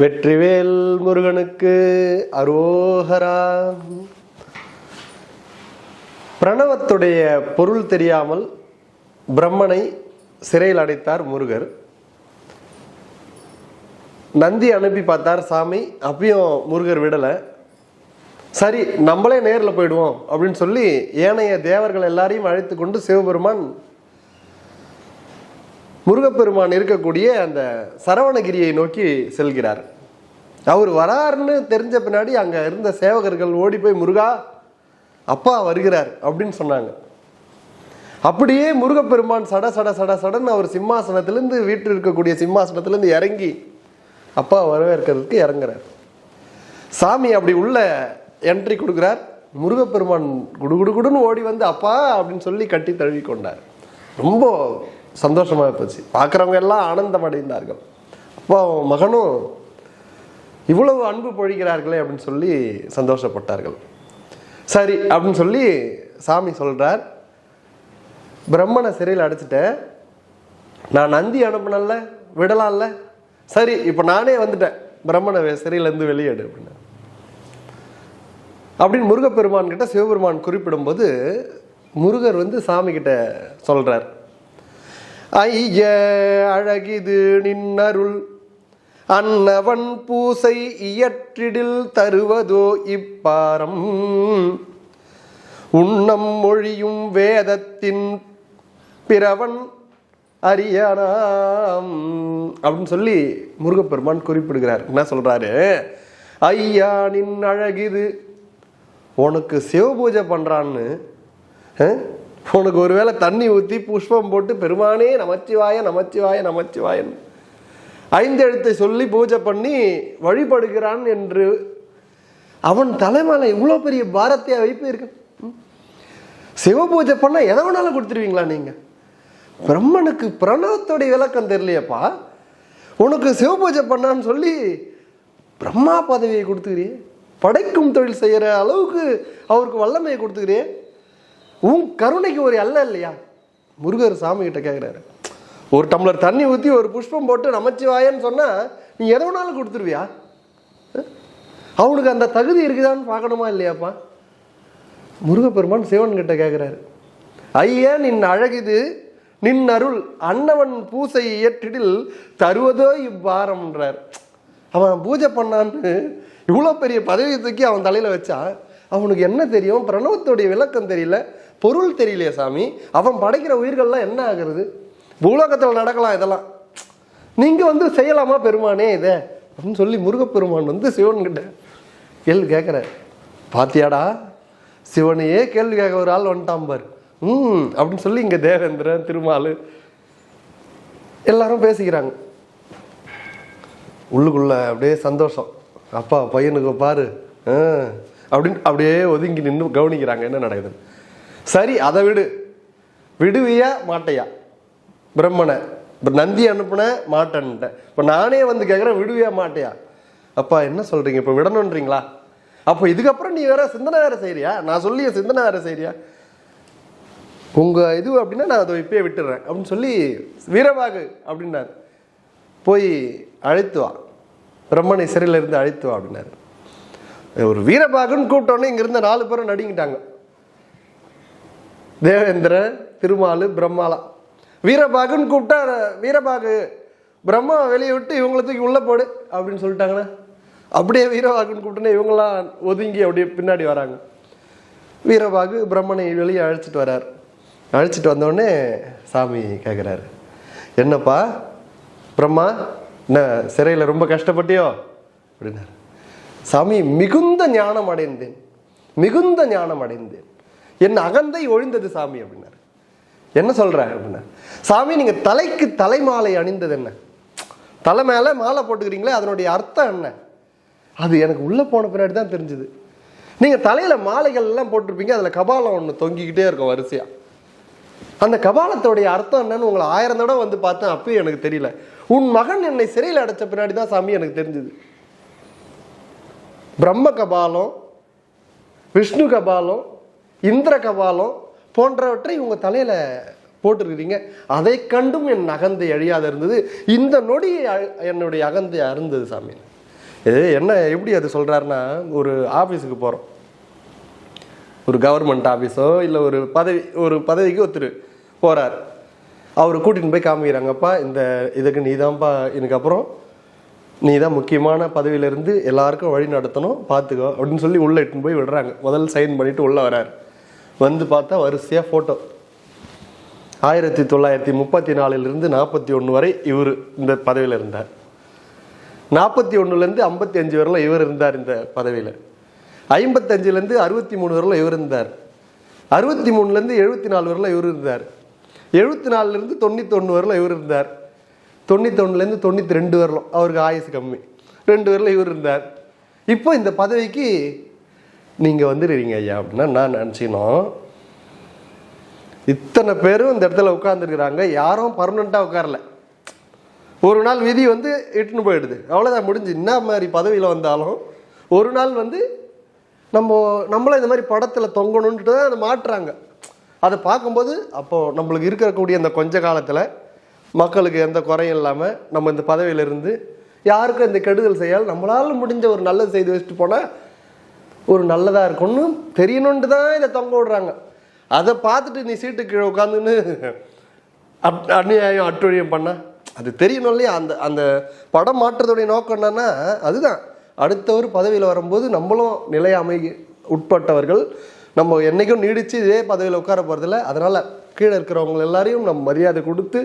வெற்றிவேல் முருகனுக்கு அரோகரா. பிரணவத்துடைய பொருள் தெரியாமல் பிரம்மனை சிறையில் அடைத்தார் முருகர். நந்தி அனுப்பி பார்த்தார் சாமி, அப்பயும் முருகர் விடலை. சரி, நம்மளே நேரில் போயிடுவோம் அப்படின்னு சொல்லி ஏனைய தேவர்கள் எல்லாரையும் அழைத்து கொண்டு சிவபெருமான் முருகப்பெருமான் இருக்கக்கூடிய அந்த சரவணகிரியை நோக்கி செல்கிறார். அவர் வராருன்னு தெரிஞ்ச பின்னாடி அங்கே இருந்த சேவகர்கள் ஓடி போய் முருகா அப்பா வருகிறார் அப்படின்னு சொன்னாங்க. அப்படியே முருகப்பெருமான் சட சட சட சடன்னு அவர் சிம்மாசனத்திலேருந்து வீட்டில் இருக்கக்கூடிய சிம்மாசனத்திலேருந்து இறங்கி அப்பா வரவேற்கிறதுக்கு இறங்குறார். சாமி அப்படி உள்ள என்ட்ரி கொடுக்குறார். முருகப்பெருமான் குடுகுடுன்னு ஓடி வந்து அப்பா அப்படின்னு சொல்லி கட்டி தழுவி கொண்டார். ரொம்ப சந்தோஷமாக போச்சு. பார்க்குறவங்க எல்லாம் ஆனந்தம் அடைந்தார்கள். அப்பா மகனும் இவ்வளவு அன்பு பொழிகிறார்களே அப்படின்னு சொல்லி சந்தோஷப்பட்டார்கள். சரி அப்படின்னு சொல்லி சாமி சொல்கிறார், பிரம்மனை சிறையில் அடைச்சிட்டேன், நான் நந்தி அனுப்பினல்ல, விடலாம்ல, சரி இப்போ நானே வந்துட்டேன், பிரம்மனை சிறையிலேருந்து வெளியேடு அப்படின்னு அப்படின்னு முருகப்பெருமான் கிட்ட சிவபெருமான் குறிப்பிடும்போது முருகர் வந்து சாமி கிட்ட சொல்றார், ஐய அழகிது நின்னருள் அன்னவன் பூசை இயற்றிடில் தருவதோ இப்பாரம் உண்ணம் மொழியும் வேதத்தின் பிறவன் அறியானாம் அப்படின்னு சொல்லி முருகப்பெருமான் குறிப்பிடுகிறார். என்ன சொல்றாரு, ஐயா நின் அழகிது, உனக்கு சிவ பூஜை பண்றான்னு, உனக்கு ஒருவேளை தண்ணி ஊற்றி புஷ்பம் போட்டு பெருமானே நமச்சிவாய நமச்சிவாய நமச்சிவாயன் 5 எழுத்தை சொல்லி பூஜை பண்ணி வழிபடுகிறான் என்று அவன் தலைமையில இவ்வளோ பெரிய பாரத்தை வைப்பு இருக்கு. சிவ பூஜை பண்ண எதை வேணாலும் கொடுத்துருவீங்களா நீங்க? பிரம்மனுக்கு பிரணவத்துடைய விளக்கம் தெரியலையப்பா, உனக்கு சிவ பூஜை பண்ணான்னு சொல்லி பிரம்மா பதவியை கொடுத்துக்கிறியே, படைக்கும் தொழில் செய்யற அளவுக்கு அவருக்கு வல்லமையை கொடுத்துக்கிறியே, உன் கருணைக்கு ஒரு அல்ல இல்லையா? முருகர் சாமி கிட்ட கேட்குறாரு, ஒரு டம்ளர் தண்ணி ஊற்றி ஒரு புஷ்பம் போட்டு நமச்சிவாயன்னு சொன்னா நீ எதை வேணாலும் கொடுத்துருவியா? அவனுக்கு அந்த தகுதி இருக்குதான்னு பார்க்கணுமா இல்லையாப்பா? முருகப்பெருமான் சிவன் கிட்ட கேட்குறாரு, ஐயா நின் அழகிது நின் அருள் அன்னவன் பூசை இயற்றிடில் தருவதோ இவ்வாரம்ன்றார். அவன் பூஜை பண்ணான்னு இவ்வளோ பெரிய பதவி தூக்கி அவன் தலையில் வச்சா அவனுக்கு என்ன தெரியும்? பிரணவத்துடைய விளக்கம் தெரியல, பொருள் தெரியலையே சாமி. அவன் படைக்கிற உயிர்கள்லாம் என்ன ஆகுறது? பூலோகத்தில் நடக்கலாம், இதெல்லாம் நீங்கள் வந்து செய்யலாமா பெருமானே இதை அப்படின்னு சொல்லி முருகப்பெருமான் வந்து சிவன்கிட்ட கேள்வி கேட்குற. பாத்தியாடா, சிவனையே கேள்வி கேட்க ஒரு ஆள் வந்துட்டான் பார் அப்படின்னு சொல்லி இங்கே தேவேந்திரன் திருமால் எல்லாரும் பேசிக்கிறாங்க. உள்ளுக்குள்ள அப்படியே சந்தோஷம், அப்பா பையனுக்கு பாரு அப்படின்னு அப்படியே ஒதுங்கி நின்று கவனிக்கிறாங்க என்ன நடக்குதுன்னு. சரி, அதை விடுவியா மாட்டையா? பிரம்மனை நந்தி அனுப்புன மாட்டேன்ட்டேன், இப்போ நானே வந்து கேட்குறேன், விடுவியா மாட்டையா? அப்பா என்ன சொல்றீங்க, இப்போ விடணுன்றீங்களா? அப்போ இதுக்கப்புறம் நீ வேற சிந்தனை வேற செய்யறியா? நான் சொல்லிய சிந்தனை வேற செய்யறியா? உங்க இது அப்படின்னா நான் அதை இப்பயே விட்டுறேன் அப்படின்னு சொல்லி வீரபாகு அப்படின்னாரு, போய் அழைத்து வா, பிரம்மனை சிறையில் இருந்து அழைத்து வா அப்படின்னாரு. ஒரு வீரபாகுன்னு கூப்பிட்டோன்னே இங்கிருந்த 4 பேரும் நடுங்கிட்டாங்க. தேவேந்திரன், திருமால், பிரம்மாலா. வீரபாகுன்னு கூப்பிட்டா வீரபாகு பிரம்மா வெளியே விட்டு இவங்களை தூக்கி உள்ள போடு அப்படின்னு சொல்லிட்டாங்கன்னா, அப்படியே வீரபாகுன்னு கூப்பிட்டோன்னே இவங்களாம் ஒதுங்கி அப்படியே பின்னாடி வராங்க. வீரபாகு பிரம்மனை வெளியே அழைச்சிட்டு வர்றார். அழைச்சிட்டு வந்தோடனே சாமி கேட்குறாரு, என்னப்பா பிரம்மா, என்ன சிறையில் ரொம்ப கஷ்டப்பட்டியோ அப்படின்னாரு. சாமி, மிகுந்த ஞானம் அடைந்தேன், மிகுந்த ஞானம் அடைந்தேன், என் அகந்தை ஒழிந்தது சாமி அப்படின்னாரு. என்ன சொல்ற அப்படின்னா, சாமி நீங்கள் தலைக்கு தலைமாலை அணிந்தது என்ன? தலை மேலே மாலை போட்டுக்கிறீங்களே, அதனுடைய அர்த்தம் என்ன? அது எனக்கு உள்ளே போன பின்னாடி தான் தெரிஞ்சுது. நீங்கள் தலையில் மாலைகள் எல்லாம் போட்டிருப்பீங்க, அதில் கபாலம் ஒன்று தொங்கிக்கிட்டே இருக்கும் வரிசையாக. அந்த கபாலத்தோடைய அர்த்தம் என்னன்னு உங்களை 1000 தடவை வந்து பார்த்தேன், அப்பயும் எனக்கு தெரியல. உன் மகன் என்னை சிறையில் அடைச்ச பின்னாடி தான் சாமி எனக்கு தெரிஞ்சுது. பிரம்ம கபாலம், விஷ்ணு கபாலம், இந்திர கபாலம் போன்றவற்றை உங்க தலையில போட்டிருக்கிறீங்க. அதை கண்டும் என் அகந்தை அழியாது இருந்தது. இந்த நொடி என்னுடைய அகந்தை அருந்தது சாமி. என்ன எப்படி அது சொல்கிறாருன்னா, ஒரு ஆஃபீஸுக்கு போகிறோம், ஒரு கவர்மெண்ட் ஆஃபீஸோ இல்லை ஒரு பதவிக்கு ஒருத்தர் போகிறார். அவர் கூட்டின்னு போய் காமிக்கிறாங்கப்பா, இந்த இதுக்கு நீ தான்ப்பா, இதுக்கப்புறம் நீ தான் முக்கியமான பதவியிலேருந்து எல்லாருக்கும் வழி நடத்தணும், பார்த்துக்கோ அப்படின்னு சொல்லி உள்ளே இட்டுன்னு போய் விடுறாங்க. முதல் சைன் பண்ணிவிட்டு உள்ளே வர்றார். வந்து பார்த்தா வரிசையாக ஃபோட்டோ. 1934 41 வரை இவர் இந்த பதவியில் இருந்தார். 41 55 வரலாம் இவர் இருந்தார் இந்த பதவியில். 55 63 வரலாம் இவர் இருந்தார். 63 74 வரலாம் இவர் இருந்தார். 74 91 வரலாம் இவர் இருந்தார். 91 92 வரலாம் அவருக்கு ஆயுசு கம்மி, 2 வரலாம் இவர் இருந்தார். இப்போ இந்த பதவிக்கு நீங்கள் வந்துடுறீங்க ஐயா அப்படின்னா நான் நினச்சினோம், இத்தனை பேரும் இந்த இடத்துல உட்காந்துருக்குறாங்க, யாரும் பர்மனெண்ட்டாக உட்காரல. ஒரு நாள் விதி வந்து இட்டுன்னு போயிடுது, அவ்வளோதான் முடிஞ்சு. என்ன மாதிரி பதவியில் வந்தாலும் ஒரு நாள் வந்து நம்மளும் இந்த மாதிரி படத்தில் தொங்கணுன்ட்டு தான் அதை மாட்டுறாங்க. அதை பார்க்கும்போது அப்போது நம்மளுக்கு இருக்கக்கூடிய அந்த கொஞ்ச காலத்தில் மக்களுக்கு எந்த குறையும் இல்லாமல் நம்ம இந்த பதவியிலிருந்து யாருக்கும் இந்த கெடுதல் செய்யால் நம்மளால் முடிஞ்ச ஒரு நல்லது செய்து வச்சுட்டு போனால் ஒரு நல்லதாக இருக்கும்னு தெரியணுன்ட்டு தான் இதை தொங்க விடுறாங்க. அதை பார்த்துட்டு நீ சீட்டு கீழே உட்காந்துன்னு அநியாயம் அட்டுழியம் பண்ண அது தெரியணும் இல்லையா? அந்த படம் மாற்றத்துடைய நோக்கம் என்னன்னா அதுதான், அடுத்தவர் பதவியில் வரும்போது நம்மளும் நிலையாமை உட்பட்டவர்கள், நம்ம என்றைக்கும் நீடித்து இதே பதவியில் உட்கார போகிறதில்ல. அதனால் கீழே இருக்கிறவங்க எல்லாரையும் நம்ம மரியாதை கொடுத்து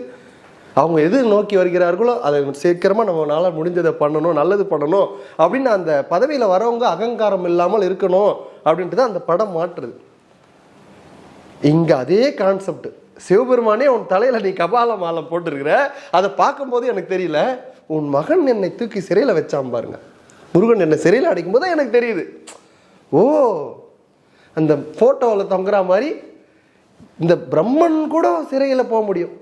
அவங்க எது நோக்கி வருகிறார்களோ அதை சீக்கிரமாக நம்மளால் முடிஞ்சதை பண்ணணும், நல்லது பண்ணணும் அப்படின்னு அந்த பதவியில் வரவங்க அகங்காரம் இல்லாமல் இருக்கணும் அப்படின்ட்டு தான் அந்த படம் மாற்றுது. இங்கே அதே கான்செப்ட், சிவபெருமானே உன் தலையில் நீ கபால மாலை போட்டிருக்கிற, அதை பார்க்கும்போது எனக்கு தெரியல, உன் மகன் என்னை தூக்கி சிறையில் வச்சான் பாருங்க, முருகன் என்னை சிறையில் அடைக்கும் போது எனக்கு தெரியுது. ஓ, அந்த ஃபோட்டோவில் தொங்குற மாதிரி இந்த பிரம்மன் கூட சிறையில் போக முடியும்,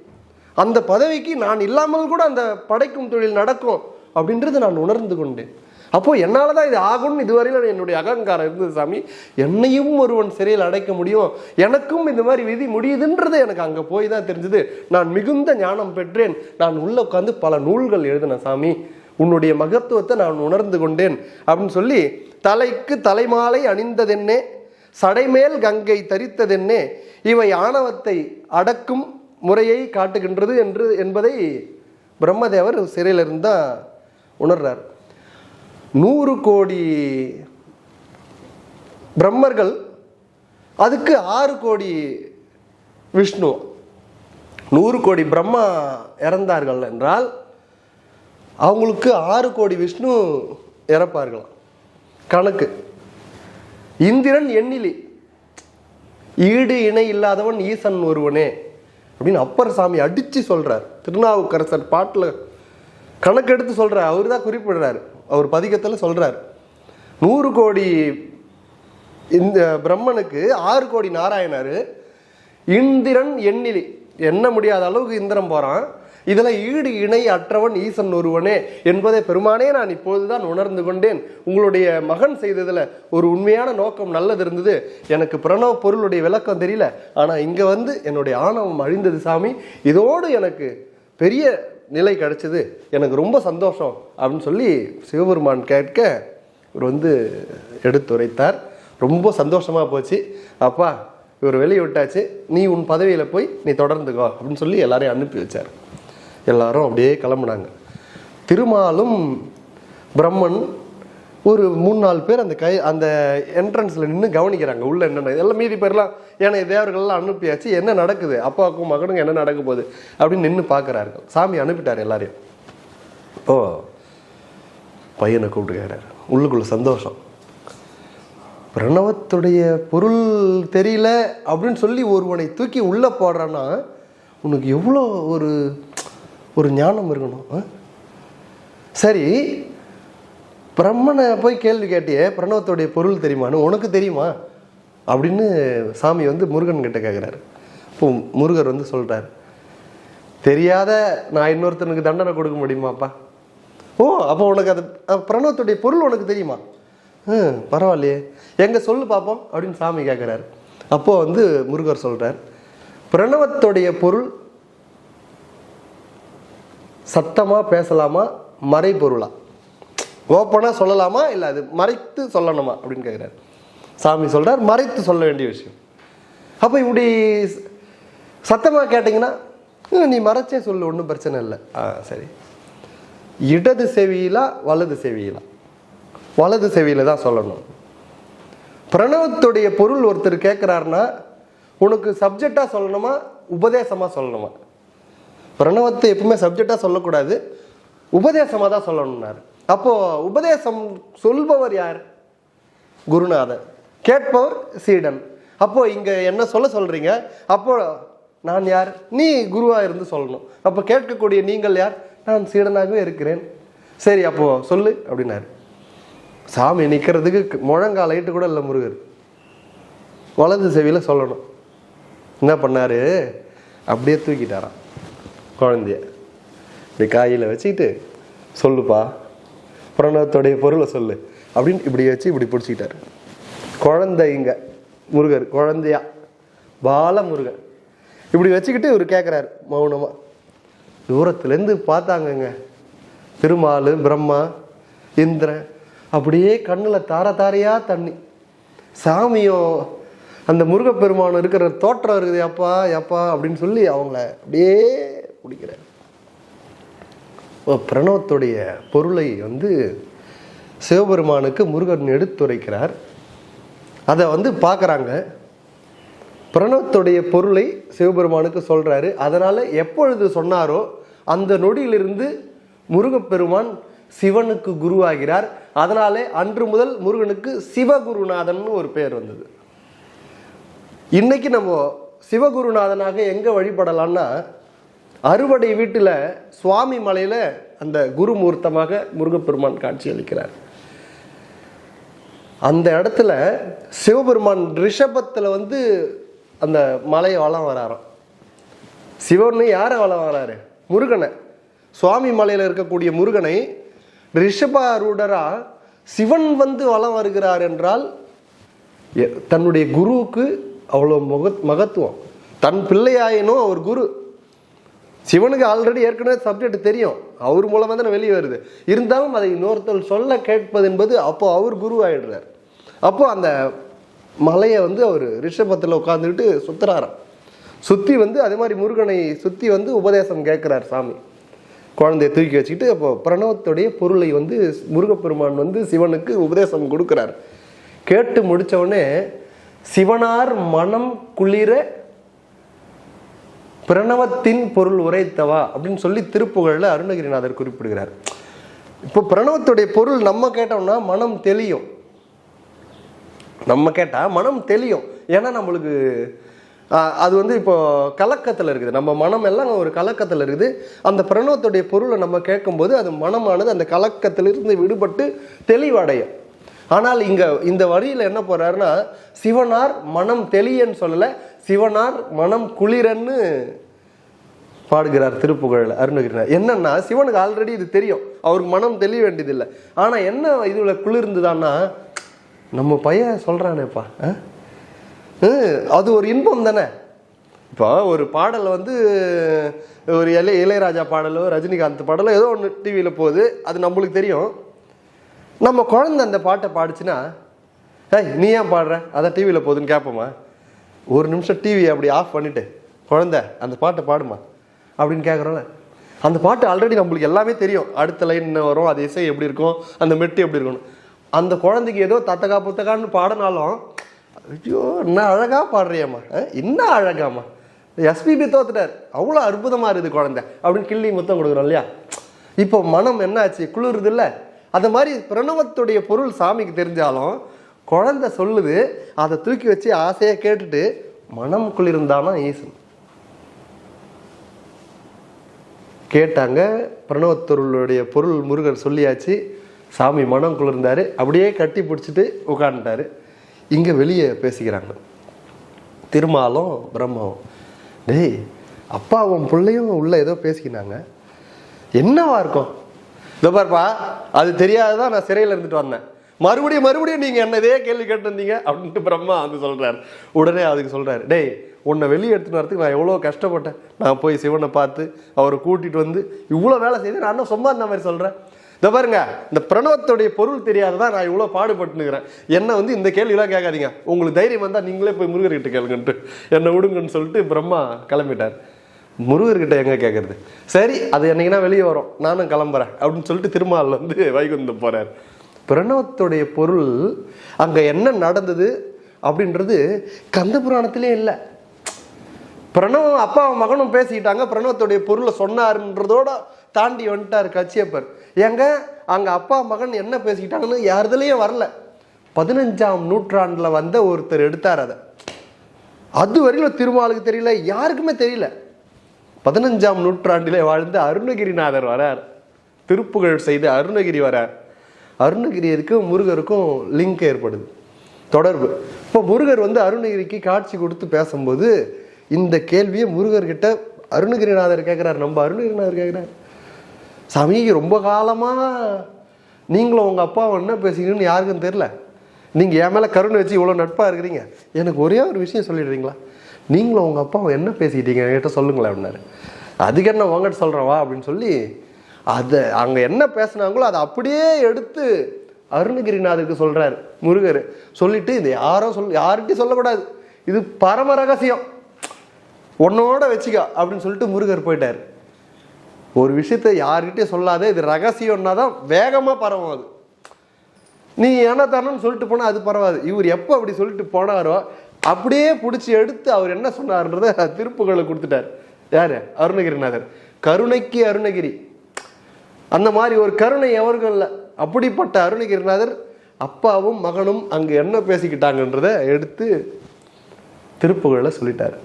அந்த பதவிக்கு நான் இல்லாமல் கூட அந்த படைக்கும் தொழில் நடக்கும் அப்படின்றது நான் உணர்ந்து கொண்டேன். அப்போது என்னால் தான் இது ஆகும்னு இதுவரையில் என்னுடைய அகங்காரம் இருந்தது சாமி. என்னையும் ஒருவன் சிறையில் அடைக்க முடியும், எனக்கும் இந்த மாதிரி விதி முடியுதுன்றது எனக்கு அங்கே போய் தான் தெரிஞ்சது. நான் மிகுந்த ஞானம் பெற்றேன், நான் உள்ளே உட்காந்து பல நூல்கள் எழுதினேன் சாமி, உன்னுடைய மகத்துவத்தை நான் உணர்ந்து கொண்டேன் அப்படின்னு சொல்லி, தலைக்கு தலைமாலை அணிந்ததென்னே, சடைமேல் கங்கை தரித்ததென்னே, இவை ஆணவத்தை அடக்கும் முறையை காட்டுகின்றது என்பதை பிரம்மதேவர் சிறையில் இருந்தால் உணர்றார். 100 கோடி பிரம்மர்கள், அதுக்கு 6 கோடி விஷ்ணு. 100 கோடி பிரம்மா இறந்தார்கள் என்றால் அவங்களுக்கு 6 கோடி விஷ்ணு இறப்பார்களாம் கணக்கு. இந்திரன் எண்ணிலி, ஈடு இணை இல்லாதவன் ஈசன் ஒருவனே அப்படின்னு அப்பர் சாமி அடித்து சொல்கிறார். திருநாவுக்கரசர் பாட்டில் கணக்கெடுத்து சொல்கிறார், அவர் தான் குறிப்பிடுறாரு, அவர் பதிகத்தில் சொல்கிறார். 100 கோடி இந்த பிரம்மனுக்கு 6 கோடி நாராயணர், இந்திரன் எண்ணிலி, எண்ண முடியாத அளவுக்கு இந்திரன் போகிறான். இதில் ஈடு இணை அற்றவன் ஈசன் ஒருவனே என்பதை பெருமானே நான் இப்போது தான் உணர்ந்து கொண்டேன். உங்களுடைய மகன் செய்ததில் ஒரு உண்மையான நோக்கம் நல்லது இருந்தது, எனக்கு பிரணவ பொருளுடைய விளக்கம் தெரியல, ஆனால் இங்கே வந்து என்னுடைய ஆணவம் அழிந்தது சாமி, இதோடு எனக்கு பெரிய நிலை கிடைச்சது, எனக்கு ரொம்ப சந்தோஷம் அப்படின்னு சொல்லி சிவபெருமான் கேட்க இவர் வந்து எடுத்துரைத்தார். ரொம்ப சந்தோஷமாக போச்சு, அப்பா இவர் வெளியே விட்டாச்சு, நீ உன் பதவியில் போய் நீ தொடர்ந்துக்கோ அப்படின்னு சொல்லி எல்லாரையும் அனுப்பி வச்சார். எல்லாரும் அப்படியே கிளம்புனாங்க. திருமாலும் பிரம்மன் ஒரு 3-4 பேர் அந்த என்ட்ரன்ஸில் நின்று கவனிக்கிறாங்க உள்ள என்னென்ன, எல்லாம் மீதி பேர்லாம் ஏன்னா தேவர்கள்லாம் அனுப்பியாச்சு, என்ன நடக்குது, அப்பாவுக்கும் மகனுக்கும் என்ன நடக்க போகுது அப்படின்னு நின்று பார்க்குறார்கள். சாமி அனுப்பிட்டார் எல்லாரையும். ஓ, பையனை கூப்பிட்டுக்கிறார், உள்ளுக்குள்ள சந்தோஷம். பிரணவத்துடைய பொருள் தெரியல அப்படின்னு சொல்லி ஒருவனை தூக்கி உள்ளே போடுறான்னா உனக்கு எவ்வளோ ஒரு ஞானம் இருக்கணும். சரி, பிரம்மனை போய் கேள்வி கேட்டியே, பிரணவத்துடைய பொருள் தெரியுமான்னு, உனக்கு தெரியுமா அப்படின்னு சாமி வந்து முருகன் கிட்ட கேட்குறாரு. இப்போ முருகர் வந்து சொல்கிறார், தெரியாத நான் இன்னொருத்தனுக்கு தண்டனை கொடுக்க முடியுமாப்பா? ஓ, அப்போ உனக்கு அது பிரணவத்துடைய பொருள் உனக்கு தெரியுமா? பரவாயில்லையே, எங்கே சொல்லு பார்ப்போம் அப்படின்னு சாமி கேட்குறாரு. அப்போது வந்து முருகர் சொல்கிறார், பிரணவத்துடைய பொருள் சத்தமாக பேசலாமா, மறைபொருளா? ஓப்பனாக சொல்லலாமா இல்லை அது மறைத்து சொல்லணுமா அப்படின்னு கேட்குறாரு. சாமி சொல்கிறார், மறைத்து சொல்ல வேண்டிய விஷயம். அப்போ இப்படி சத்தமாக கேட்டிங்கன்னா நீ மறைச்சே சொல்லு, ஒன்றும் பிரச்சனை இல்லை. சரி, இடது செவியிலா வலது செவியிலா? வலது செவியில் தான் சொல்லணும். பிரணவத்துடைய பொருள் ஒருத்தர் கேட்குறாருன்னா உனக்கு சப்ஜெக்டாக சொல்லணுமா உபதேசமாக சொல்லணுமா? பிரணவத்தை எப்பவுமே சப்ஜெக்டாக சொல்லக்கூடாது, உபதேசமாக தான் சொல்லணும்னாரு. அப்போது உபதேசம் சொல்பவர் யார்? குருநாதர். கேட்பவர் சீடன். அப்போது இங்கே என்ன சொல்கிறீங்க? அப்போ நான் யார்? நீ குருவாக இருந்து சொல்லணும். அப்போ கேட்கக்கூடிய நீங்கள் யார்? நான் சீடனாகவே இருக்கிறேன். சரி, அப்போது சொல்லு அப்படின்னாரு. சாமி நிற்கிறதுக்கு முழங்கால் லைட்டு கூட இல்லை முருகர். வலது செவியில் சொல்லணும். என்ன பண்ணார்? அப்படியே தூக்கிட்டாராம் குழந்தைய. இப்படி காயில் வச்சுக்கிட்டு சொல்லுப்பா, பிரணவத்துடைய பொருளை சொல்லு அப்படின்னு இப்படி வச்சு இப்படி பிடிச்சிக்கிட்டாரு. குழந்தை இங்கே முருகர், குழந்தையா பால முருகன் இப்படி வச்சுக்கிட்டு இவர் கேட்குறாரு மௌனமாக. தூரத்துலேருந்து பார்த்தாங்கங்க திருமால், பிரம்மா, இந்திரன். அப்படியே கண்ணில் தார தாரையாக தண்ணி. சாமியும் அந்த முருகப்பெருமானம் இருக்கிற தோற்றம் இருக்குது. எப்பா எப்பா அப்படின்னு சொல்லி அவங்கள அப்படியே பிடிக்கிறார். பிரணவத்துடைய பொருளை சிவபெருமானுக்கு முருகன் எடுத்துரைக்கிறார். அதை பார்க்குறாங்க. பிரணவத்துடைய பொருளை சிவபெருமானுக்கு சொல்கிறாரு. அதனால் எப்பொழுது சொன்னாரோ அந்த நொடியிலிருந்து முருகப்பெருமான் சிவனுக்கு குருவாகிறார். அதனாலே அன்று முதல் முருகனுக்கு சிவகுருநாதன் ஒரு பேர் வந்தது. இன்னைக்கு நம்ம சிவகுருநாதனாக எங்கே வழிபடலாம்னா, அறுவடை வீட்டில் சுவாமி மலையில் அந்த குருமூர்த்தமாக முருகப்பெருமான் காட்சி அளிக்கிறார். அந்த இடத்துல சிவபெருமான் ரிஷபத்தில் அந்த மலையை வளம் வராராம். சிவன் யாரை வளம் வராரு? முருகனை. சுவாமி மலையில் இருக்கக்கூடிய முருகனை ரிஷபாரூடரா சிவன் வளம் வருகிறார் என்றால் தன்னுடைய குருவுக்கு அவ்வளோ மகத்துவம். தன் பிள்ளையாயினும் அவர் குரு. சிவனுக்கு ஆல்ரெடி ஏற்கனவே சப்ஜெக்ட் தெரியும், அவர் மூலமாக தானே வெளியே வருது. இருந்தாலும் அதை இன்னொருத்தர் சொல்ல கேட்பது என்பது அப்போ அவர் குரு ஆயிடுறார். அப்போ அந்த மலையை அவர் ரிஷபத்தில் உட்காந்துக்கிட்டு சுற்றுறாராம். சுற்றி அதே மாதிரி முருகனை சுற்றி உபதேசம் கேட்குறார் சாமி. குழந்தைய தூக்கி வச்சுக்கிட்டு அப்போ பிரணவத்துடைய பொருளை முருகப்பெருமான் சிவனுக்கு உபதேசம் கொடுக்குறார். கேட்டு முடித்த உடனே சிவனார் மனம் குளிர பிரணவத்தின் பொருள் உரைத்தவா அப்படின்னு சொல்லி திருப்புகழில் அருணகிரிநாதர் குறிப்பிடுகிறார். இப்போ பிரணவத்துடைய பொருள் நம்ம கேட்டோம்னா மனம் தெளியும். நம்ம கேட்டால் மனம் தெளியும். ஏன்னா நம்மளுக்கு அது இப்போ கலக்கத்தில் இருக்குது. நம்ம மனம் எல்லாம் ஒரு கலக்கத்தில் இருக்குது. அந்த பிரணவத்துடைய பொருளை நம்ம கேட்கும்போது அது மனமானது அந்த கலக்கத்திலிருந்து விடுபட்டு தெளிவடையும். ஆனால் இந்த வரியில் என்ன போறாருன்னா, சிவனார் மனம் தெளியன்னு சொல்லலை, சிவனார் மனம் குளிரன்னு பாடுகிறார் திருப்புகழில் அருணகிரிநாதர். என்னன்னா, சிவனுக்கு ஆல்ரெடி இது தெரியும், அவருக்கு மனம் தெளிய வேண்டியதில்லை. ஆனால் என்ன இதுல குளிர்ந்துதான்னா, நம்ம பையன் சொல்றானேப்பா, அது ஒரு இன்பம் தானே. இப்போ ஒரு பாடல் ஒரு இளையராஜா பாடலோ ரஜினிகாந்த் பாடலோ ஏதோ ஒன்று டிவியில் போகுது, அது நம்மளுக்கு தெரியும். நம்ம குழந்தை அந்த பாட்டை பாடிச்சுன்னா, நீ ஏன் பாடுற, அதான் டிவியில் போகுதுன்னு கேட்போமா? ஒரு நிமிஷம் டிவி அப்படி ஆஃப் பண்ணிட்டு, குழந்தை அந்த பாட்டை பாடுமா அப்படின்னு கேட்குறோம்ல. அந்த பாட்டு ஆல்ரெடி நம்மளுக்கு எல்லாமே தெரியும். அடுத்த லைன் வரும், அது இசை எப்படி இருக்கும், அந்த மெட்டு எப்படி இருக்கணும். அந்த குழந்தைக்கு ஏதோ தத்தக்கா புத்தக்கான்னு பாடினாலும், ஐயோ என்ன அழகா பாடுறியாம்மா, என்ன அழகாம்மா, எஸ்பிபி தோத்துட்டார், அவ்வளோ அற்புதமாக இருக்குது குழந்தை அப்படின்னு கிள்ளி முத்தம் கொடுக்குறோம் இல்லையா. இப்போ மனம் என்ன ஆச்சு, குளிருது இல்லை. அந்த மாதிரி பிரணவத்துடைய பொருள் சாமிக்கு தெரிஞ்சாலும் குழந்தை சொல்லுது, அதை தூக்கி வச்சு ஆசையை கேட்டுட்டு மனம் குளிர்ந்தானா ஈசன். கேட்டாங்க, பிரணவத்தொருளுடைய பொருள் முருகர் சொல்லியாச்சு, சாமி மனம் குளிர்ந்தாரு, அப்படியே கட்டி பிடிச்சிட்டு உட்காந்துட்டாரு. இங்கே வெளியே பேசிக்கிறாங்க திருமாலும் பிரம்மாவும். டேய், அப்பாவும் பிள்ளையும் உள்ள ஏதோ பேசிக்கினாங்க, என்னவா இருக்கும்? இதோ பார்ப்பா, அது தெரியாதுதான் நான் சிறையில் இருந்துட்டு வந்தேன், மறுபடியும் நீங்கள் என்ன இதே கேள்வி கேட்டிருந்தீங்க அப்படின்ட்டு பிரம்மா சொல்கிறார். உடனே அதுக்கு சொல்கிறாரு, டேய் உன்னை வெளியே எடுத்துகிட்டு வரதுக்கு நான் எவ்வளோ கஷ்டப்பட்டேன். நான் போய் சிவனை பார்த்து அவரை கூட்டிகிட்டு இவ்வளோ வேலை செய்து நான் சும்மா இருந்த மாதிரி சொல்கிறேன். இதை பாருங்க, இந்த பிரணவத்துடைய பொருள் தெரியாததான் நான் இவ்வளோ பாடுபட்டுனுக்கிறேன். என்ன வந்து இந்த கேள்வியெல்லாம் கேட்காதீங்க, உங்களுக்கு தைரியம் வந்தால் நீங்களே போய் முருகர்கிட்ட கேளுங்கன்ட்டு என்னை விடுங்கன்னு சொல்லிட்டு பிரம்மா கிளம்பிட்டார். முருகர்கிட்ட எங்கே கேட்கறது, சரி அது என்னைக்குன்னா வெளியே வரும், நானும் கிளம்புறேன் அப்படின்னு சொல்லிட்டு திருமால் வந்து வைகுந்தம் போகிறார். பிரணவத்துடைய பொருள் அங்கே என்ன நடந்தது அப்படின்றது கந்த புராணத்திலே இல்லை. பிரணவம் அப்பாவும் மகனும் பேசிக்கிட்டாங்க, பிரணவத்துடைய பொருளை சொன்னாருன்றதோட தாண்டி வந்துட்டார் கச்சியப்பர். ஏங்க அங்கே அப்பா மகன் என்ன பேசிக்கிட்டாங்கன்னு யாருதுலேயும் வரல. 15ஆம் நூற்றாண்டில் வந்த ஒருத்தர் எடுத்தார் அதை. அது வரையிலும் திருமாலுக்கு தெரியல, யாருக்குமே தெரியல. 15ஆம் நூற்றாண்டிலே வாழ்ந்த அருணகிரிநாதர் வரார், திருப்புகழ் செய்த அருணகிரி வரார். அருணகிரிக்கும் முருகருக்கும் லிங்க் ஏற்படுது, தொடர்பு. இப்போ முருகர் வந்து அருணகிரிக்கு காட்சி கொடுத்து பேசும்போது இந்த கேள்வியை முருகர்கிட்ட அருணகிரிநாதர் கேட்குறாரு. நம்ம அருணகிரிநாதர் கேட்குறாரு, சாமி ரொம்ப காலமாக நீங்களும் உங்கள் அப்பாவை என்ன பேசிக்கணும்னு யாருக்கும் தெரில, நீங்கள் என் மேலே கருணை வச்சு இவ்வளோ நட்பாக இருக்கிறீங்க, எனக்கு ஒரே ஒரு விஷயம் சொல்லிடுறீங்களா, நீங்களும் உங்கள் அப்பாவை என்ன பேசிக்கிட்டீங்க என்கிட்ட சொல்லுங்களேன் அப்படின்னாரு. அதுக்கு என்ன உங்ககிட்ட சொல்கிறேன் வா அப்படின்னு சொல்லி அதை அங்கே என்ன பேசுனாங்களோ அதை அப்படியே எடுத்து அருணகிரிநாதருக்கு சொல்கிறார் முருகர். சொல்லிட்டு இது யார்கிட்டையும் சொல்லக்கூடாது, இது பரம ரகசியம், உன்னோட வச்சுக்கா அப்படின்னு சொல்லிட்டு முருகர் போயிட்டார். ஒரு விஷயத்த யார்கிட்டையும் சொல்லாத, இது ரகசியம்னா தான் வேகமாக பரவும். அது நீ என்ன தரணும்னு சொல்லிட்டு போனால் அது பரவாது. இவர் எப்போ அப்படி சொல்லிட்டு போனாரோ அப்படியே பிடிச்சி எடுத்து அவர் என்ன சொன்னார்ன்றதை திருப்புகளை கொடுத்துட்டார். யார்? அருணகிரிநாதர். கருணைக்கு அருணகிரி, அந்த மாதிரி ஒரு கருணை எவர்கள் இல்லை. அப்படிப்பட்ட அருணகிரிநாதர் அப்பாவும் மகனும் அங்கே என்ன பேசிக்கிட்டாங்கன்றதை எடுத்து திருப்புகளை சொல்லிட்டார்.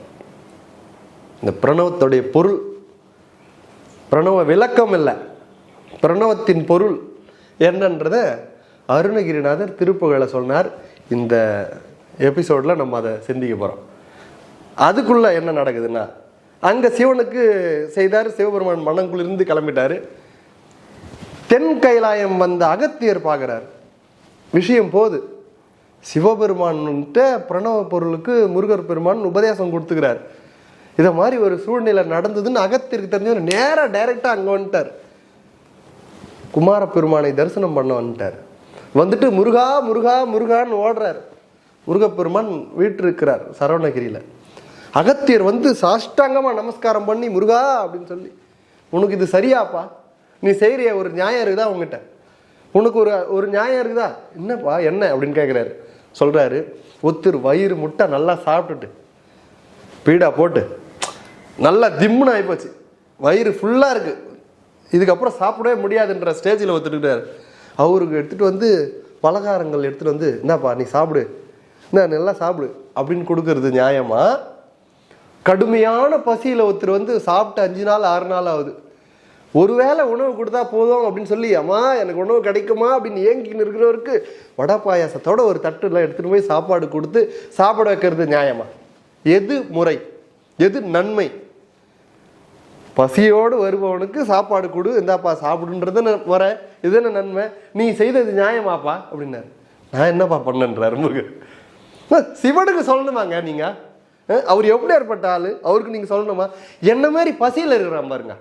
இந்த பிரணவத்துடைய பொருள், பிரணவ விளக்கம் இல்லை, பிரணவத்தின் பொருள் என்னன்றத அருணகிரிநாதர் திருப்புகளை சொன்னார். இந்த எபிசோடில் நம்ம அதை சிந்திக்க போகிறோம். அதுக்குள்ளே என்ன நடக்குதுன்னா, அங்கே சிவனுக்கு செய்தார், சிவபெருமான் மனங்குளிர்ந்து கிளம்பிட்டார். தென் கைலாயம் வந்த அகத்தியர் பார்க்குறார், விஷயம் போகுது. சிவபெருமான்கிட்ட பிரணவ பொருளுக்கு முருகர் பெருமான் உபதேசம் கொடுத்துக்கிறார். இதை மாதிரி ஒரு சூழ்நிலை நடந்ததுன்னு அகத்திற்கு தெரிஞ்சவர் நேராக டைரெக்டாக அங்கே வந்துட்டார். குமார பெருமானை தரிசனம் பண்ண வந்துட்டார். வந்துட்டு முருகா முருகா முருகான்னு ஓடுறார். முருகப்பெருமான் வீட்டு இருக்கிறார் சரவணகிரியில். அகத்தியர் வந்து சாஷ்டாங்கமாக நமஸ்காரம் பண்ணி முருகா அப்படின்னு சொல்லி, உனக்கு இது சரியாப்பா, நீ செய்கிறிய ஒரு நியாயம் இருக்குதா உங்ககிட்ட, உனக்கு ஒரு நியாயம் இருக்குதா, என்னப்பா என்ன அப்படின்னு கேட்குறாரு. சொல்கிறாரு, ஒருத்தர் வயிறு முட்டை நல்லா சாப்பிட்டுட்டு பீடா போட்டு நல்லா திம்முன்னு ஆகிப்போச்சு, வயிறு ஃபுல்லாக இருக்குது, இதுக்கப்புறம் சாப்பிடவே முடியாதுன்ற ஸ்டேஜில் ஒத்துட்டுக்கிறார். அவருக்கு எடுத்துகிட்டு வந்து பலகாரங்கள் எடுத்துகிட்டு வந்து, என்னப்பா நீ சாப்பிடு, என்ன நல்லா சாப்பிடு அப்படின்னு கொடுக்கறது நியாயமா? கடுமையான பசியில் ஒருத்தர் வந்து சாப்பிட்டு 5 நாள் 6 நாள் ஆகுது, ஒருவேளை உணவு கொடுத்தா போதும் அப்படின்னு சொல்லி, அம்மா எனக்கு உணவு கிடைக்குமா அப்படின்னு ஏங்கின்னு இருக்கிறவருக்கு வடை பாயாசத்தோட ஒரு தட்டுலாம் எடுத்துகிட்டு போய் சாப்பாடு கொடுத்து சாப்பிட வைக்கிறது நியாயமா? எது முறை, எது நன்மை? பசியோடு வருபவனுக்கு சாப்பாடு கொடு, இந்தாப்பா சாப்பிடுன்றது முறை, இது என்ன நன்மை? நீ செய்தது நியாயமாப்பா அப்படின்னாரு. நான் என்னப்பா பண்ணன்றாரு முருகன். சிவனுக்கு சொல்லணுமாங்க நீங்க? அவர் எப்படி ஏற்பட்ட ஆளு, அவருக்கு நீங்க சொல்லணுமா? என்ன மாதிரி பசியில் இருக்கிறான் பாருங்க,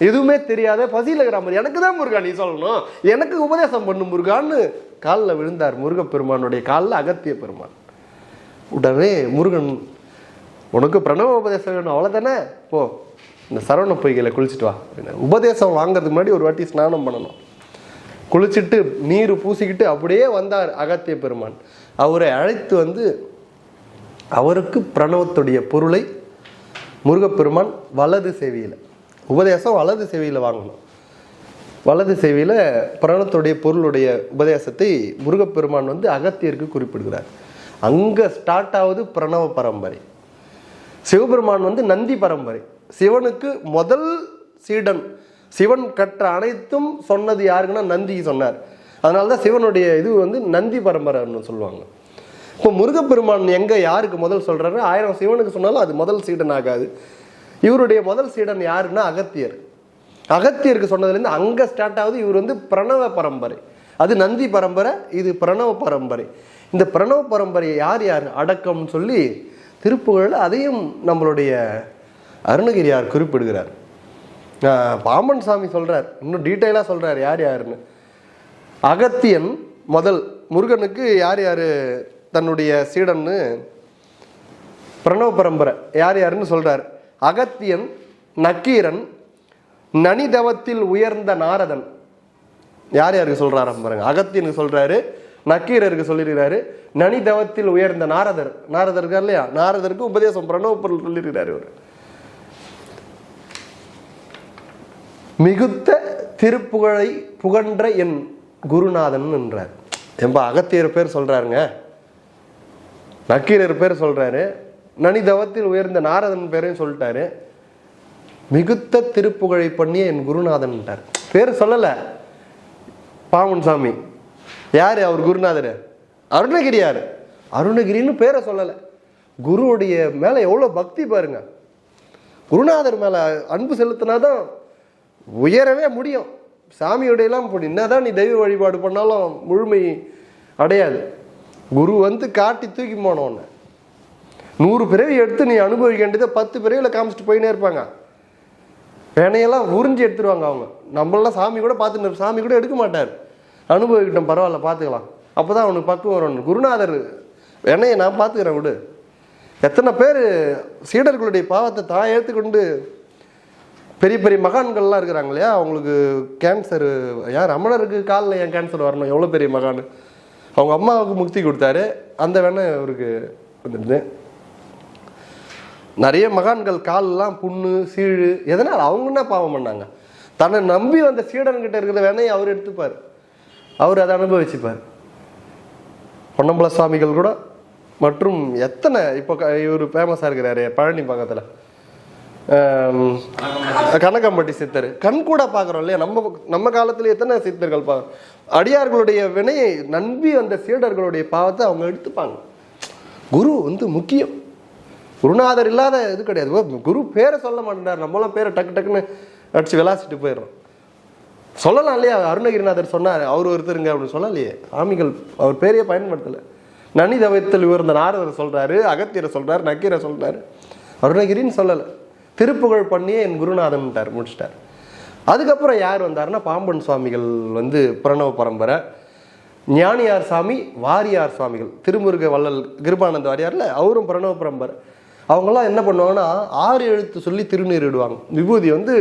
எதுவுமே தெரியாத பசியில் இருக்கிற மாதிரி, எனக்கு தான் முருகா நீ சொல்லணும், எனக்கு உபதேசம் பண்ணு முருகான்னு காலில் விழுந்தார். முருகப்பெருமானுடைய காலில் அகத்திய பெருமான். உடனே முருகன், உனக்கு பிரணவ உபதேசம் வேணும் அவ்வளோதானே, போ இந்த சரவண பொய்கையில் குளிச்சுட்டு வா அப்படின்னா. உபதேசம் வாங்கிறதுக்கு முன்னாடி ஒரு வாட்டி ஸ்நானம் பண்ணணும். குளிச்சுட்டு நீர் பூசிக்கிட்டு அப்படியே வந்தார் அகத்திய பெருமான். அவரை அழைத்து வந்து அவருக்கு பிரணவத்துடைய பொருளை முருகப்பெருமான் வலது செவியில், உபதேசம் வலது செவியில் வாங்கணும். வலது செவியில் பிரணவத்துடைய பொருளுடைய உபதேசத்தை முருகப்பெருமான் வந்து அகத்தியருக்கு குறிப்பிடுகிறார். அங்கே ஸ்டார்ட் ஆகுது பிரணவ பரம்பரை. சிவபெருமான் வந்து நந்தி பரம்பரை. சிவனுக்கு முதல் சீடன், சிவன் கற்ற அனைத்தும் சொன்னது யாருக்குன்னா நந்திக்கு சொன்னார். அதனால தான் சிவனுடைய இது வந்து நந்தி பரம்பரைன்னு சொல்லுவாங்க. இப்போ முருகப்பெருமான் எங்கே யாருக்கு முதல் சொல்கிறாரு? 1000 சிவனுக்கு சொன்னாலும் அது முதல் சீடன் ஆகாது. இவருடைய முதல் சீடன் யாருன்னா அகத்தியர். அகத்தியருக்கு சொன்னதுலேருந்து அங்கே ஸ்டார்ட் ஆகுது. இவர் வந்து பிரணவ பரம்பரை, அது நந்தி பரம்பரை, இது பிரணவ பரம்பரை. இந்த பிரணவ பரம்பரையை யார் யார் அடக்கம்னு சொல்லி திருப்புகழில் அதையும் நம்மளுடைய அருணகிரியார் குறிப்பிடுகிறார். பாம்பன் சாமி சொல்கிறார், இன்னும் டீட்டெயிலாக சொல்கிறார் யார் யாருன்னு. அகத்தியன் முதல் முருகனுக்கு யார் யார் தன்னுடைய சீடன்னு பிரணவ பரம்பரை யார் யாருன்னு சொல்றார். அகத்தியன், நக்கீரன், நனிதவத்தில் உயர்ந்த நாரதன். யார் யாருக்கு சொல்றாராம் பாருங்க. அகத்தியனுக்கு சொல்றாரு, நக்கீரருக்கு சொல்லியிருக்கிறாரு, நனிதவத்தில் உயர்ந்த நாரதர். நாரதர் இருக்கார் இல்லையா, நாரதருக்கு உபதேசம் பிரணவ பொருள் சொல்லியிருக்கிறாரு. இவர் மிகுத்த திருப்புகழை புகன்ற என் குருநாதன் என்றார். என்பா அகத்தியர் பேர் சொல்றாருங்க, நக்கீரர் பேர் சொல்றாரு, நனிதவத்தில் உயர்ந்த நாரதன் பேரையும் சொல்லிட்டாரு. மிகுத்த திருப்புகழை பண்ணிய என் குருநாதன் பேர் சொல்லல. பாமன் சாமி யாரு அவர் குருநாதர்? அருணகிரியார். அருணகிரின்னு பேரை சொல்லல. குருவுடைய மேல எவ்வளவு பக்தி பாருங்க. குருநாதர் மேல அன்பு செலுத்தினாதான் உயரவே முடியும். சாமியோடைய எல்லாம் என்னதான் நீ தெய்வ வழிபாடு பண்ணாலும் முழுமை அடையாது. குரு வந்து காட்டி தூக்கி போனோன்னு 100 பிறவி எடுத்து நீ அனுபவிக்க வேண்டியதை 10 பிறவியில காமிச்சிட்டு போயினே இருப்பாங்க. வேணையெல்லாம் உறிஞ்சி எடுத்துருவாங்க அவங்க. நம்மளாம் சாமி கூட பார்த்துட்டு சாமி கூட எடுக்க மாட்டார். அனுபவிக்கிட்டோம், பரவாயில்ல பார்த்துக்கலாம். அப்போதான் அவனுக்கு பக்குவம் வரணும். குருநாதர் வேணையை நான் பார்த்துக்கிறேன் விடு. எத்தனை பேர் சீடர்களுடைய பாவத்தை தான் ஏற்றுக்கொண்டு பெரிய பெரிய மகான்கள்லாம் இருக்கிறாங்க இல்லையா, அவங்களுக்கு கேன்சர். யார் ரமணருக்கு காலில் ஏன் கேன்சர் வரணும்? எவ்வளோ பெரிய மகான். அவங்க அம்மாவுக்கு முக்தி கொடுத்தாரு, அந்த வேணா அவருக்கு வந்துடுது. நிறைய மகான்கள் காலெல்லாம் புண்ணு சீழு. எதனால்? அவங்க என்ன பாவம் பண்ணாங்க? தன்னை நம்பி வந்த சீடன்கிட்ட இருக்கிற வேணையை அவர் எடுத்துப்பார், அவர் அதை அனுபவிச்சுப்பார். பொன்னம்பல சுவாமிகள் கூட மற்றும் எத்தனை இப்போ இவர் ஃபேமஸாக இருக்கிறாரு பழனி பக்கத்தில் கனகம்பட்டி சித்தர். கண் கூட பார்க்குறோம் இல்லையா, நம்ம காலத்துல எத்தனை சித்தர்கள் அடியார்களுடைய வினையை நம்பி வந்த சீடர்களுடைய பாவத்தை அவங்க எடுத்துப்பாங்க. குரு வந்து முக்கியம். குருநாதர் இல்லாத இது கிடையாது. குரு பேரை சொல்ல மாட்டேன்டார். நம்மளாம் பேரை டக்கு டக்குன்னு அடிச்சு விளாசிட்டு போயிடுறோம். சொல்லலாம் இல்லையா, அருணகிரிநாதர் சொன்னார் அவர் ஒருத்தருங்க அப்படின்னு சொல்லலையே. சாமிகள் அவர் பேரையே பயன்படுத்தலை. நனிதவத்தில் உயர்ந்த நாரதர் சொல்றாரு, அகத்தியரை சொல்றாரு, நக்கீரை சொல்றாரு, அருணகிரின்னு சொல்லலை. திருப்புகழ் பண்ணியே என் குருநாதன்ட்டார், முடிச்சிட்டார். அதுக்கப்புறம் யார் வந்தாருன்னா பாம்பன் சுவாமிகள் வந்து பிரணவ பரம்பரை. ஞானியார் சாமி, வாரியார் சுவாமிகள், திருமுருக வள்ளல் கிருபானந்த வாரியார்ல அவரும் பிரணவ பரம்பரை. அவங்கெல்லாம் என்ன பண்ணுவாங்கன்னா 6 எழுத்து சொல்லி திருநீர் இடுவாங்க. விபூதி வந்து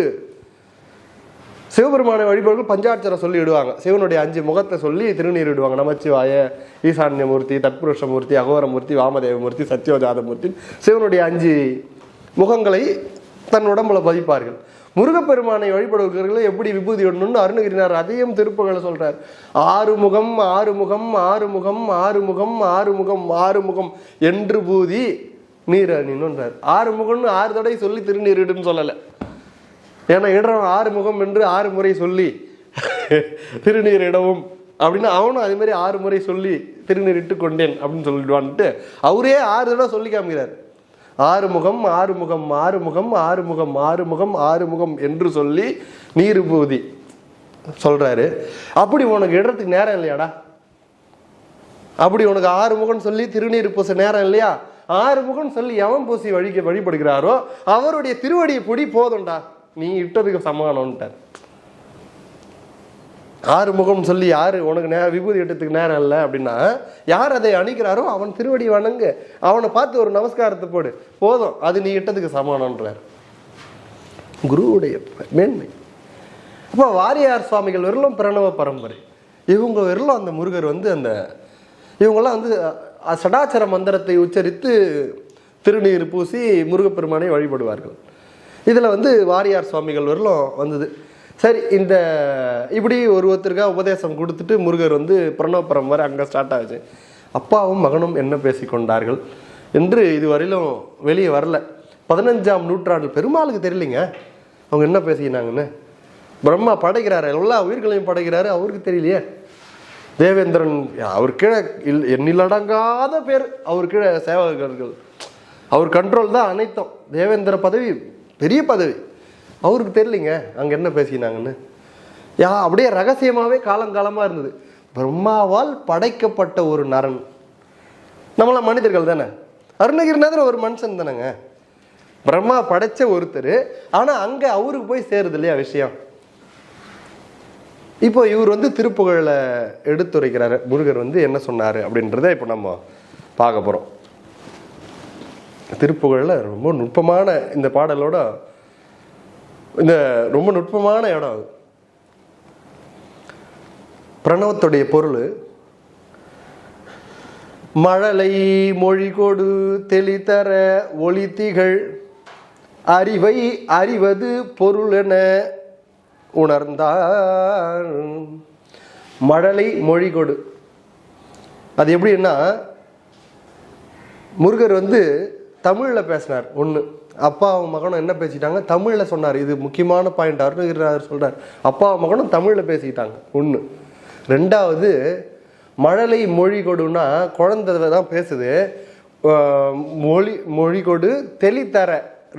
சிவபெருமான வழிபாடுகள் பஞ்சாட்சரம் சொல்லி இடுவாங்க. சிவனுடைய 5 முகத்தை சொல்லி திருநீர் இடுவாங்க. நமச்சிவாய, ஈசான்யமூர்த்தி, தத்புருஷமூர்த்தி, அகோரமூர்த்தி, வாமதேவமூர்த்தி, சத்யோஜாதமூர்த்தி. சிவனுடைய 5 முகங்களை தன் உடம்புல பதிப்பார்கள். முருகப்பெருமானை வழிபடுவர்கள் எப்படி விபூதி விடணும்னு அருணகிரினார் அதையும் திருப்புகளை சொல்றார். 6 முகம் 6 முகம் 6 முகம் 6 முகம் 6 முகம் 6 முகம் என்று பூதி நீர் அணின்றார். 6 முகம்னு 6 தடவை சொல்லி திருநீரிடுன்னு சொல்லலை. ஏன்னா இடறவன் 6 முகம் என்று 6 முறை சொல்லி திருநீர் இடவும் அப்படின்னா அவனும் அதே மாதிரி 6 முறை சொல்லி திருநீர் இட்டு கொண்டேன் அப்படின்னு சொல்லிடுவான்ட்டு அவரே 6 தடவை சொல்லி காமிக்கிறார். 6 முகம் 6 முகம் 6 முகம் 6 முகம் 6 முகம் 6 முகம் என்று சொல்லி நீர் பூதி சொல்றாரு. அப்படி உனக்கு இடறதுக்கு நேரம் இல்லையாடா? அப்படி உனக்கு 6 முகம் சொல்லி திருநீர் பூச நேரம் இல்லையா? 6 முகம் சொல்லி எவன் பூசி வழிபடுகிறாரோ அவருடைய திருவடியை பொடி போதும்டா, நீ இட்டதுக்கு சமானம்ட்டார். 6 முகம் சொல்லி யாரு உனக்கு விபூதி இட்டத்துக்கு நேரம் இல்லை அப்படின்னா யார் அதை அணிக்கிறாரோ அவன் திருவடி வணங்கு, அவனை பார்த்து ஒரு நமஸ்காரத்தை போடு, போதும், அது நீ இட்டதுக்கு சமானம்ன்றார். குருவுடைய மேன்மை. அப்போ வாரியார் சுவாமிகள் வரலும் பிரணவ பரம்பரை. இவங்க வரலும் அந்த முருகர் வந்து அந்த இவங்கெல்லாம் வந்து சடாச்சர மந்திரத்தை உச்சரித்து திருநீர் பூசி முருகப்பெருமானை வழிபடுவார்கள். இதில் வந்து வாரியார் சுவாமிகள் வரலும் வந்தது. சரி, இந்த இப்படி ஒருத்தருக்காக உபதேசம் கொடுத்துட்டு முருகர் வந்து பிரணவ பரம்பரை அங்கே ஸ்டார்ட் ஆகுது. அப்பாவும் மகனும் என்ன பேசிக்கொண்டார்கள் என்று இதுவரையிலும் வெளியே வரல. 15ஆம் நூற்றாண்டு பெருமாளுக்கு தெரியலைங்க அவங்க என்ன பேசிக்கினாங்கன்னு. பிரம்மா படைக்கிறாரு, எல்லா உயிர்களையும் படைக்கிறாரு, அவருக்கு தெரியலையே. தேவேந்திரன் அவர் கீழே எண்ணிலடங்காத பேர் அவர் கீழே சேவகர்கள், அவர் கண்ட்ரோல் தான் அனைத்தும். தேவேந்திர பதவி பெரிய பதவி, அவருக்கு தெரியலைங்க அங்கே என்ன பேசினாங்கன்னு. அப்படியே ரகசியமாகவே காலங்காலமாக இருந்தது. பிரம்மாவால் படைக்கப்பட்ட ஒரு நரன். நம்மளாம் மனிதர்கள் தானே, அருணகிரிநாதர் ஒரு மனுஷன் தானேங்க. பிரம்மா படைச்ச ஒருத்தர், ஆனால் அங்கே அவருக்கு போய் சேருது இல்லையா விஷயம். இப்போ இவர் வந்து திருப்புகழில் எடுத்துரைக்கிறாரு முருகர் வந்து என்ன சொன்னார் அப்படின்றத இப்போ நம்ம பார்க்க போகிறோம். திருப்புகழில் ரொம்ப நுட்பமான இந்த பாடலோட இந்த ரொம்ப நுட்பமான இடம் அது. பிரணவத்துடைய பொருள் மழலை மொழி கொடு தெளித்தர ஒளி திகழ் அறிவை அறிவது பொருள் என உணர்ந்தார். மழலை மொழி கொடு அது எப்படின்னா முருகர் வந்து தமிழில் பேசினார். ஒன்று அப்பாவும் மகனும் என்ன பேசிட்டாங்க, தமிழில் சொன்னார். இது முக்கியமான பாயிண்ட். அருணகிரிநாதர் சொல்கிறார் அப்பாவும் மகனும் தமிழில் பேசிக்கிட்டாங்க. ஒன்று. ரெண்டாவது மழலை மொழி கொடுன்னா குழந்தை தான் பேசுது. மொழி கொடு தெளித்தர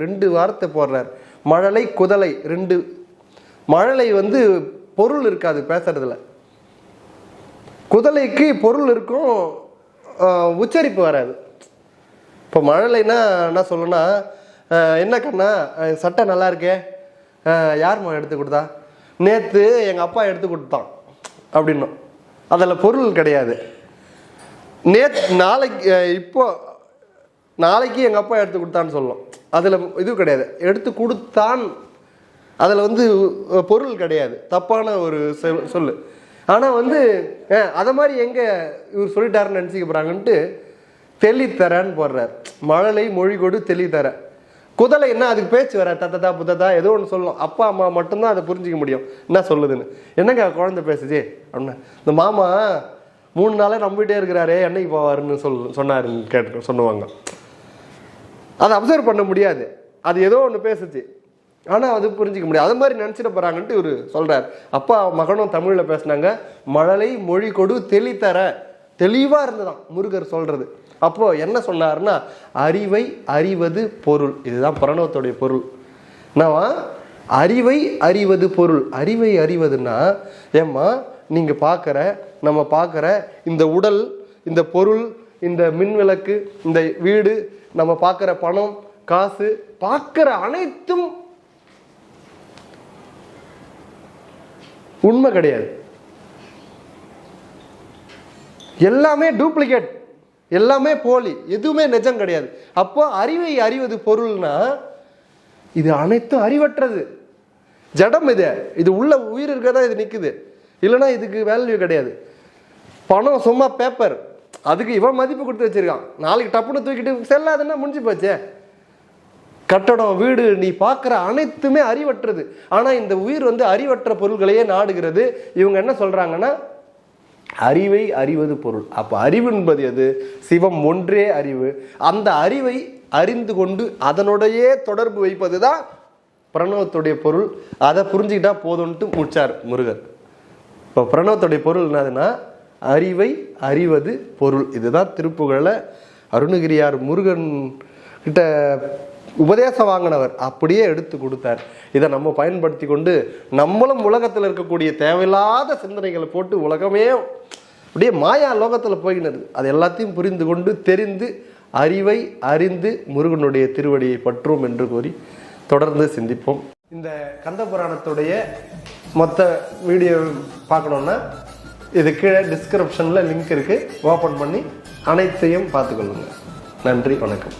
2 வார்த்தை போடுறார். மழலை குதலை 2. மழலை வந்து பொருள் இருக்காது பேசுறதுல, குதலைக்கு பொருள் இருக்கும், உச்சரிப்பு வராது. இப்போ மழலைன்னா என்ன சொல்லணும்னா, என்ன கண்ணா சட்டை நல்லா இருக்கே, யார்மா எடுத்து கொடுத்தா, நேற்று எங்கள் அப்பா எடுத்து கொடுத்தான் அப்படின்னும். அதில் பொருள் கிடையாது. நாளைக்கு எங்கள் அப்பா எடுத்து கொடுத்தான்னு சொல்லணும். அதில் இது கிடையாது. எடுத்து கொடுத்தான் அதில் வந்து பொருள் கிடையாது. தப்பான ஒரு சொல்லு. ஆனால் வந்து அதை மாதிரி எங்கே இவர் சொல்லிட்டாருன்னு நினச்சிக்க போகிறாங்கன்ட்டு தெளித்தரன்னு போடுறார். மழலை மொழி கொடு தெளித்தர. குதலை என்ன அதுக்கு பேச்சு வர தத்ததா புத்ததா ஏதோ ஒன்று சொல்லணும். அப்பா அம்மா மட்டும்தான் அதை புரிஞ்சிக்க முடியும் என்ன சொல்லுதுன்னு. என்னங்க குழந்தை பேசுச்சு அப்படின்னா, இந்த மாமா 3 நாளாக நம்பிட்டே இருக்கிறாரே என்னைக்கு போவாருன்னு சொன்னாருன்னு சொல்லுவாங்க. அதை அப்சர்வ் பண்ண முடியாது. அது ஏதோ ஒன்று பேசுச்சு, ஆனால் அது புரிஞ்சிக்க முடியாது. அது மாதிரி நினச்சிட போகிறாங்கன்ட்டு இவர் சொல்கிறார். அப்பா மகனும் தமிழில் பேசினாங்க. மழலை மொழி கொடு தெளித்தர. தெளிவாக இருந்ததான் முருகர் சொல்கிறது. அப்போது என்ன சொன்னார்னா, அறிவை அறிவது பொருள். இதுதான் பிரணவத்துடைய பொருள். என்னவா அறிவை அறிவது பொருள். அறிவை அறிவதுன்னா ஏம்மா நீங்கள் நம்ம பார்க்குற இந்த உடல், இந்த பொருள், இந்த மின்விளக்கு, இந்த வீடு, நம்ம பார்க்குற பணம் காசு, பார்க்குற அனைத்தும் உண்மை கிடையாது. எல்லாமே டூப்ளிகேட், எல்லாமே போலி, எதுவுமே நிஜம் கிடையாது. அப்போ அறிவை அறிவது பொருள்னா இது அனைத்தும் அறிவற்றது, ஜடம். இது உள்ள உயிர் இருக்கதா இது நிற்குது, இல்லைன்னா இதுக்கு வேல்யூ கிடையாது. பணம் சும்மா பேப்பர், அதுக்கு இவன் மதிப்பு கொடுத்து வச்சிருக்கான். நாளைக்கு டப்புன்னு தூக்கிட்டு செல்லாதுன்னா முடிஞ்சு போச்சே. கட்டடம் வீடு நீ பார்க்குற அனைத்துமே அறிவற்றது. ஆனால் இந்த உயிர் வந்து அறிவற்ற பொருள்களையே நாடுகிறது. இவங்க என்ன சொல்கிறாங்கன்னா அறிவை அறிவது பொருள். அப்போ அறிவு என்பது எது? சிவம் ஒன்றே அறிவு. அந்த அறிவை அறிந்து கொண்டு அதனுடைய தொடர்பு வைப்பது தான் பிரணவத்துடைய பொருள். அதை புரிஞ்சுக்கிட்டா போதும்ட்டு முடிச்சார் முருகர். இப்போ பிரணவத்துடைய பொருள் என்னதுன்னா அறிவை அறிவது பொருள். இதுதான் திருப்புகழில் அருணகிரியார் முருகன் கிட்ட உபதேசம் வாங்கினவர் அப்படியே எடுத்து கொடுத்தார். இதை நம்ம பயன்படுத்தி கொண்டு நம்மளும் உலகத்தில் இருக்கக்கூடிய தேவையில்லாத சிந்தனைகளை போட்டு உலகமே அப்படியே மாயா லோகத்தில் போயினது. அது எல்லாத்தையும் புரிந்து கொண்டு தெரிந்து அறிவை அறிந்து முருகனுடைய திருவடியை பற்றுவோம் என்று கூறி தொடர்ந்து சிந்திப்போம். இந்த கந்த புராணத்துடைய மொத்த வீடியோ பார்க்கணுன்னா இது கீழே டிஸ்கிரிப்ஷனில் லிங்க் இருக்குது, ஓப்பன் பண்ணி அனைத்தையும் பார்த்துக்கொள்ளுங்க. நன்றி, வணக்கம்.